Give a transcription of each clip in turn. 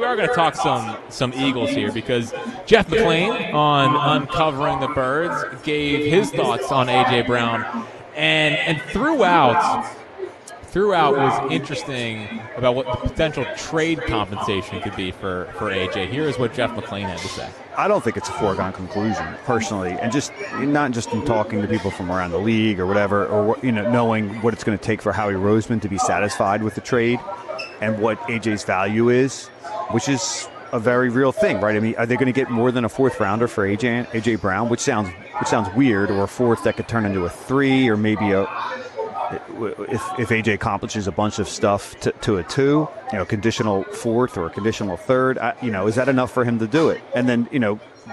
are going to talk some Eagles here because Jeff McLane on Uncovering the Birds gave his thoughts on A.J. Brown, and throughout was interesting about what the potential trade compensation could be for A.J. Here is what Jeff McLane had to say. I don't think it's a foregone conclusion, personally, and not just in talking to people from around the league or whatever, or knowing what it's going to take for Howie Roseman to be satisfied with the trade and what AJ's value is, which is a very real thing, right? I mean, are they going to get more than a fourth rounder for AJ Brown, which sounds weird, or a fourth that could turn into a 3, or maybe if AJ accomplishes a bunch of stuff to a 2, conditional 4th or a conditional 3rd, is that enough for him to do it? And then,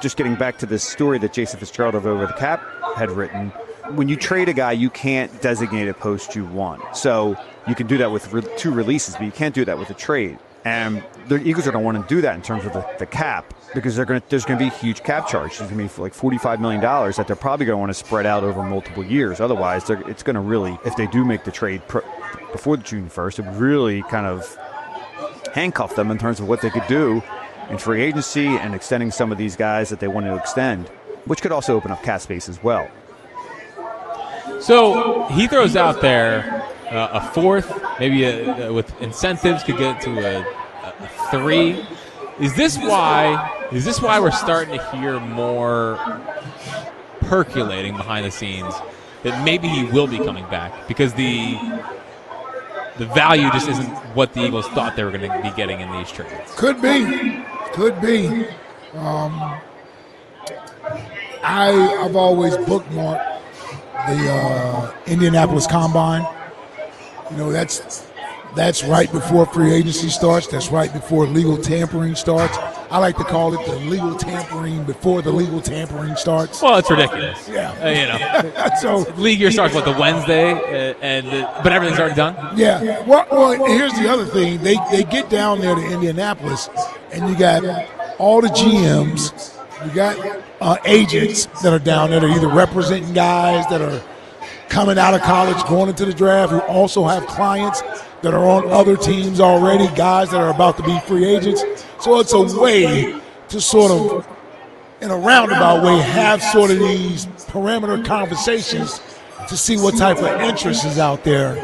just getting back to this story that Jason Fitzgerald of Over the Cap had written, when you trade a guy, you can't designate a post you want. So you can do that with 2 releases, but you can't do that with a trade. And the Eagles are going to want to do that in terms of the cap, because there's going to be huge cap charge. There's going to be like $45 million that they're probably going to want to spread out over multiple years. Otherwise, it's going to really, if they do make the trade before June 1st, it would really kind of handcuff them in terms of what they could do in free agency and extending some of these guys that they want to extend, which could also open up cap space as well. So he throws out there a 4th, maybe with incentives could get to a 3. Is this why we're starting to hear more percolating behind the scenes that maybe he will be coming back because the value just isn't what the Eagles thought they were going to be getting in these trades? Could be. I've always bookmarked the Indianapolis Combine. That's right before free agency starts. That's right before legal tampering starts. I like to call it the legal tampering before the legal tampering starts. Well, it's ridiculous. Yeah. So league year starts, the Wednesday? But everything's already done? Yeah. Well, here's the other thing. They get down there to Indianapolis, and you got all the GMs. You got agents that are down there. They're either representing guys that are coming out of college, going into the draft, who also have clients that are on other teams already, guys that are about to be free agents. So it's a way to sort of, in a roundabout way, have sort of these parameter conversations to see what type of interest is out there.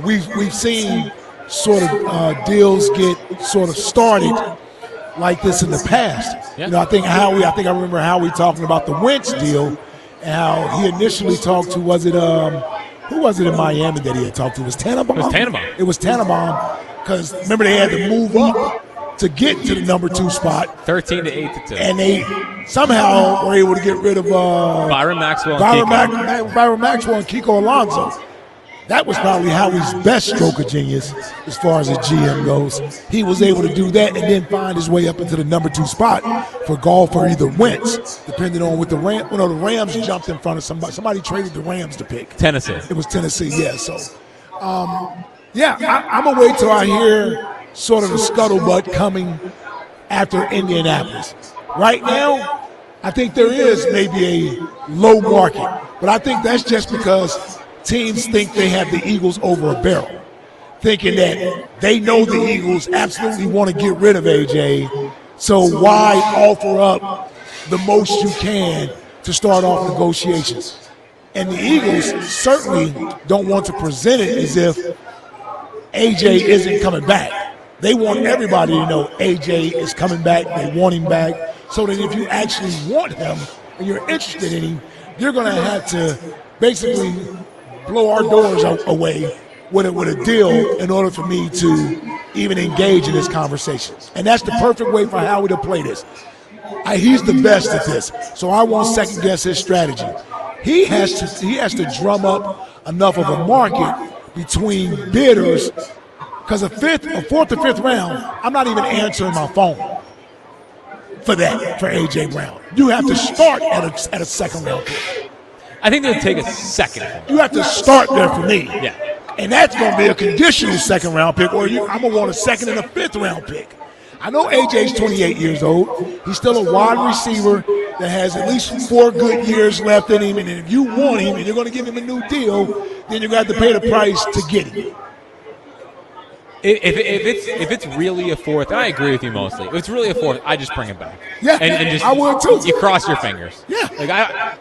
We've seen sort of deals get sort of started like this in the past. Yeah. I remember Howie talking about the Wentz deal, and how he initially talked to, who was it in Miami that he had talked to? It was Tannenbaum? It was Tannenbaum, because remember they had to move up to get to the number 2 spot. 13 to 8 to 2. And they somehow were able to get rid of Byron Maxwell and Kiko Alonso. That was probably Howie's best stroke of genius as far as a GM goes. He was able to do that and then find his way up into the number 2 spot for golf or either Wentz, depending on what the Rams. The Rams jumped in front of somebody. Somebody traded the Rams to pick. Tennessee. It was Tennessee, yeah. So, I'm going to wait till I hear sort of the scuttlebutt coming after Indianapolis. Right now, I think there is maybe a low market, but I think that's just because teams think they have the Eagles over a barrel, thinking that they know the Eagles absolutely want to get rid of AJ, so why offer up the most you can to start off negotiations? And the Eagles certainly don't want to present it as if AJ isn't coming back. They want everybody to know AJ is coming back, they want him back, so that if you actually want him and you're interested in him, you're going to have to basically blow our doors away with a deal in order for me to even engage in this conversation. And that's the perfect way for Howie to play this. He's the best at this, so I won't second guess his strategy. He has to drum up enough of a market between bidders, because a 4th or 5th round, I'm not even answering my phone for A.J. Brown. You have to start at a 2nd round pick. I think they'll take a 2nd. You have to start there for me. Yeah. And that's going to be a conditional 2nd round pick, or I'm going to want a 2nd and a 5th round pick. I know AJ's 28 years old. He's still a wide receiver that has at least 4 good years left in him. And if you want him and you're going to give him a new deal, then you're going to have to pay the price to get him. If it's really a fourth, and I agree with you mostly. If it's really a fourth, I just bring it back. Yeah, and just I would too. You cross your fingers. Yeah, like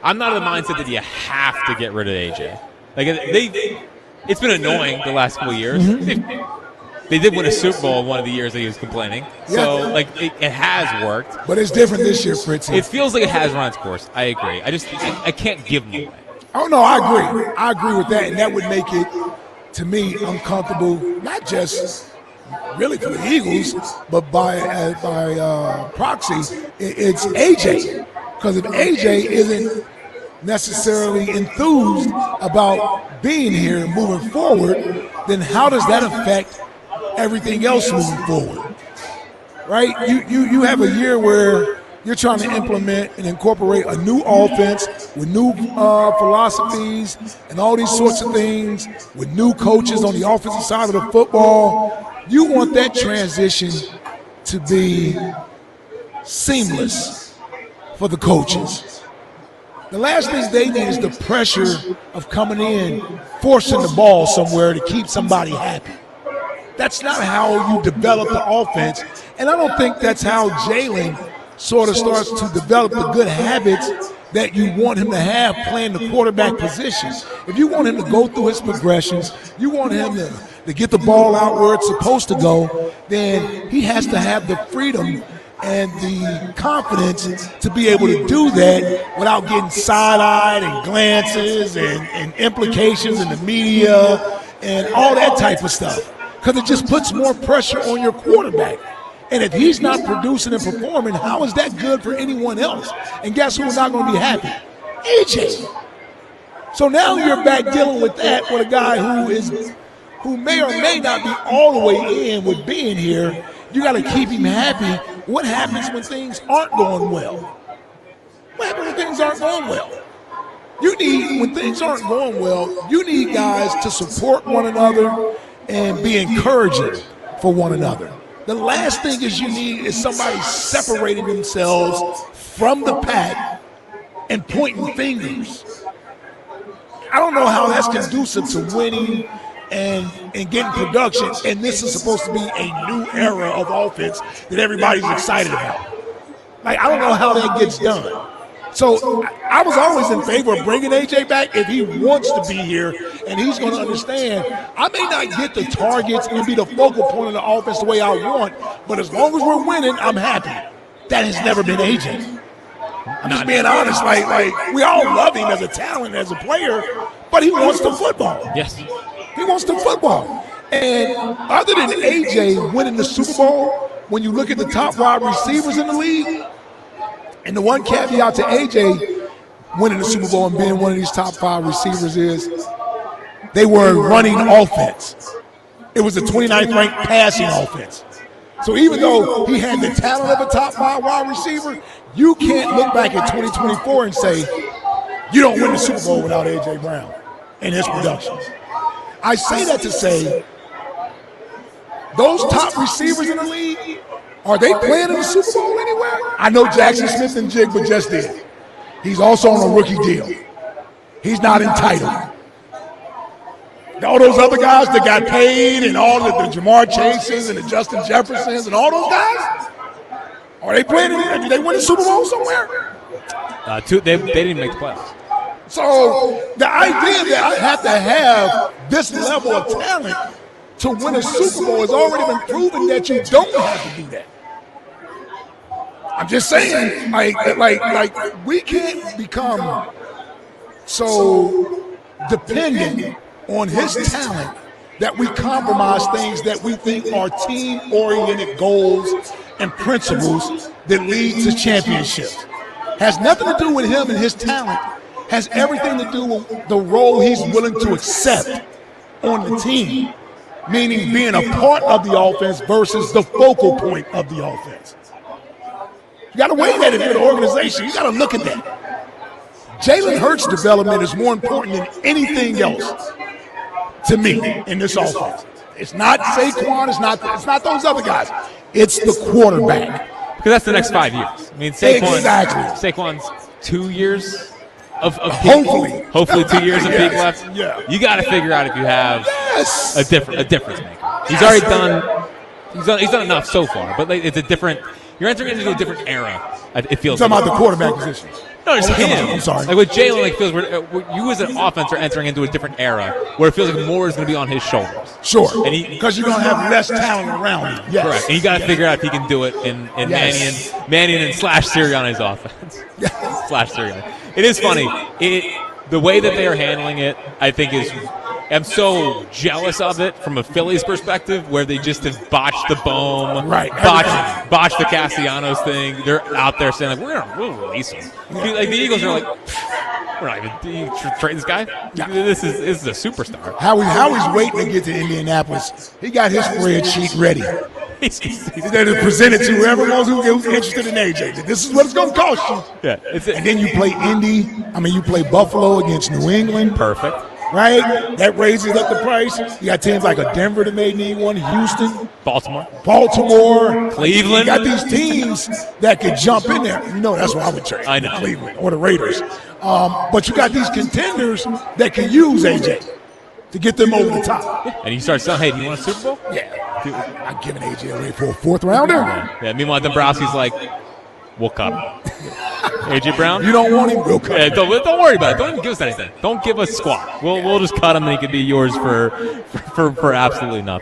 I'm not of the mindset that you have to get rid of AJ. Like it's been annoying the last couple of years. Mm-hmm. They did win a Super Bowl one of the years that he was complaining. So like it has worked. But it's different this year, Fritzy. It feels like it has run its course. I agree. I can't give them away. Oh no, I agree. I agree with that, and that would make it, to me, uncomfortable. Not just really for the Eagles, but by proxy, it's AJ. Because if AJ isn't necessarily enthused about being here and moving forward, then how does that affect everything else moving forward? Right? You have a year where you're trying to implement and incorporate a new offense with new philosophies and all these sorts of things with new coaches on the offensive side of the football. You want that transition to be seamless for the coaches. The last thing they need is the pressure of coming in, forcing the ball somewhere to keep somebody happy. That's not how you develop the offense, and I don't think that's how Jalen sort of starts to develop the good habits that you want him to have playing the quarterback position. If you want him to go through his progressions, you want him to get the ball out where it's supposed to go, then he has to have the freedom and the confidence to be able to do that without getting side-eyed and glances and implications in the media and all that type of stuff. Because it just puts more pressure on your quarterback. And if he's not producing and performing, how is that good for anyone else? And guess who's not going to be happy? AJ. So now you're back dealing with that with a guy who may or may not be all the way in with being here. You got to keep him happy. What happens when things aren't going well? What happens when things aren't going well? When things aren't going well, you need guys to support one another and be encouraging for one another. The last thing you need is somebody separating themselves from the pack and pointing fingers. I don't know how that's conducive to winning and getting production, and this is supposed to be a new era of offense that everybody's excited about. Like, I don't know how that gets done. So I was always in favor of bringing AJ back if he wants to be here, and he's going to understand I may not get the targets and be the focal point of the offense the way I want, but as long as we're winning, I'm happy. That has never been AJ. I'm just being honest. Like we all love him as a talent, as a player, but he wants the football. Yes. He wants the football. And other than AJ winning the Super Bowl, when you look at the top wide receivers in the league, and the one caveat to AJ winning the Super Bowl and being one of these top 5 receivers is they were running offense. It was the 29th ranked passing offense. So even though he had the talent of a top 5 wide receiver, you can't look back at 2024 and say you don't win the Super Bowl without A.J. Brown and his productions. I say that to say those top receivers in the league, are they playing in the Super Bowl anywhere? I know Jackson Smith and Jigba just did. He's also on a rookie deal. He's not entitled. All those other guys that got paid and all the Jamar Chases and the Justin Jeffersons and all those guys, are they playing in? Did they win the Super Bowl somewhere? They didn't make the playoffs. So the idea that I have to have this level of talent to win a Super Bowl has already been proven that you don't have to do that. I'm just saying, like we can't become so dependent on his talent that we compromise things that we think are team-oriented goals and principles that lead to championships. Has nothing to do with him and his talent. Has everything to do with the role he's willing to accept on the team, meaning being a part of the offense versus the focal point of the offense. You got to weigh that if you're the organization. You got to look at that. Jalen Hurts' development is more important than anything else to me in this offense. It's not Saquon. It's not those other guys. It's the quarterback. Because that's the next 5 years. I mean, Saquon's 2 years of hopefully 2 years of peak left. Yeah. You got to figure out if you have a difference maker. He's already done. He's done enough so far, but it's a different. You're entering into a different era. It feels. You're talking about the quarterback position. No, it's him. I'm sorry. Like with Jalen, like feels you as an offense are entering into a different era where it feels like more is going to be on his shoulders. Sure, because you're going to have less talent around him. Yes. Correct, and you got to figure out if he can do it in Mannion and slash Sirianni's offense. Slash Sirianni. It is funny. The way that they are handling it, I think is. I'm so jealous of it from a Phillies perspective, where they just have botched the Bohm, botched the Castellanos thing. They're out there saying like, we'll release him. Like the Eagles are like, we're not even trade this guy. This is a superstar. Howie's waiting to get to Indianapolis. He got his spreadsheet ready. He's there to present it to whoever knows who's interested in AJ. This is what it's going to cost you. Yeah, and then you play you play Buffalo against New England. Perfect. Right? That raises up the price. You got teams like a Denver that may need one, Houston. Baltimore. Cleveland. You got these teams that could jump in there. That's why I would trade. I know. Cleveland or the Raiders. But you got these contenders that can use AJ to get them over the top. And you start saying, hey, do you want a Super Bowl? Yeah. I'm giving AJ away for a fourth rounder. Yeah. Meanwhile, Dombrowski's like, we'll cut him. AJ Brown? You don't want him? We'll cut him. Don't worry about it. Don't even give us anything. Don't give us squat. We'll just cut him and he could be yours for absolutely nothing.